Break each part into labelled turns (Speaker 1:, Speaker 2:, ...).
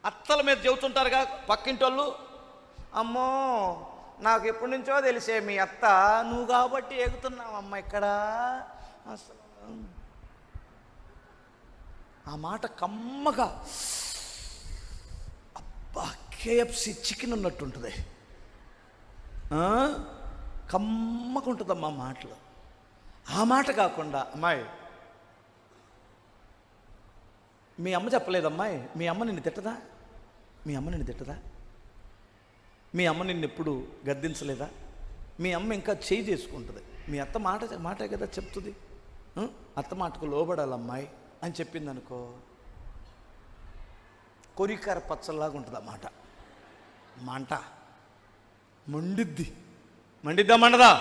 Speaker 1: అత్తల మీద చెబుతుంటారుగా పక్కింటి వాళ్ళు, అమ్మో నాకు ఎప్పటి నుంచో తెలిసే మీ అత్త, నువ్వు కాబట్టి ఎగుతున్నావు అమ్మ ఇక్కడ. అసలు ఆ మాట కమ్మగా, అబ్బా కేఎఫ్సి చికెన్ ఉన్నట్టుంటుంది, కమ్మగా ఉంటుందమ్మా మాటలు. ఆ మాట కాకుండా, అమ్మాయి మీ అమ్మ చెప్పలేదమ్మాయి, మీ అమ్మ నిన్ను తిట్టదా, మీ అమ్మ నిన్ను తిట్టదా, మీ అమ్మ నిన్ను ఎప్పుడు గద్దించలేదా, మీ అమ్మ ఇంకా చేయి చేసుకుంటుంది, మీ అత్త మాటే కదా చెప్తుంది, అత్త మాటకు లోబడాలమ్మాయి అని చెప్పింది అనుకో, కొరికార పచ్చల్లాగా ఉంటుంది ఆ మాట. మంట మండిద్దా మండదా?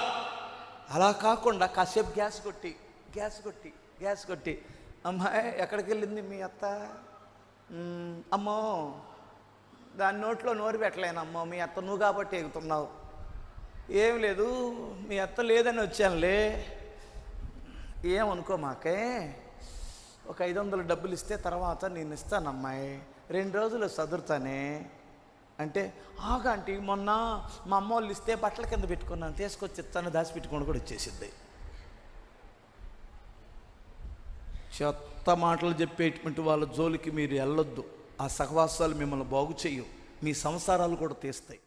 Speaker 1: అలా కాకుండా కాసేపు గ్యాస్ కొట్టి అమ్మాయి ఎక్కడికి వెళ్ళింది మీ అత్త, అమ్మో దాని నోట్లో నోరు పెట్టలేనమ్మో, మీ అత్త నువ్వు కాబట్టి ఎగుతున్నావు. ఏం లేదు మీ అత్త లేదని వచ్చానులే, ఏమనుకో మాకే, ఒక 500 డబ్బులు ఇస్తే తర్వాత నేను ఇస్తానమ్మాయి, 2 రోజులు సదురుతానే అంటే, ఆగంటీ మొన్న మా అమ్మ వాళ్ళు ఇస్తే బట్టల కింద పెట్టుకున్నాను, తీసుకొచ్చి ఇస్తాను, దాచిపెట్టుకొని కూడా వచ్చేసింది. చెత్త మాటలు చెప్పేటువంటి వాళ్ళ జోలికి మీరు వెళ్ళొద్దు. ఆ సహవాసాలు మిమ్మల్ని బాగు చేయవు, మీ సంసారాలు కూడా తీస్తాయి.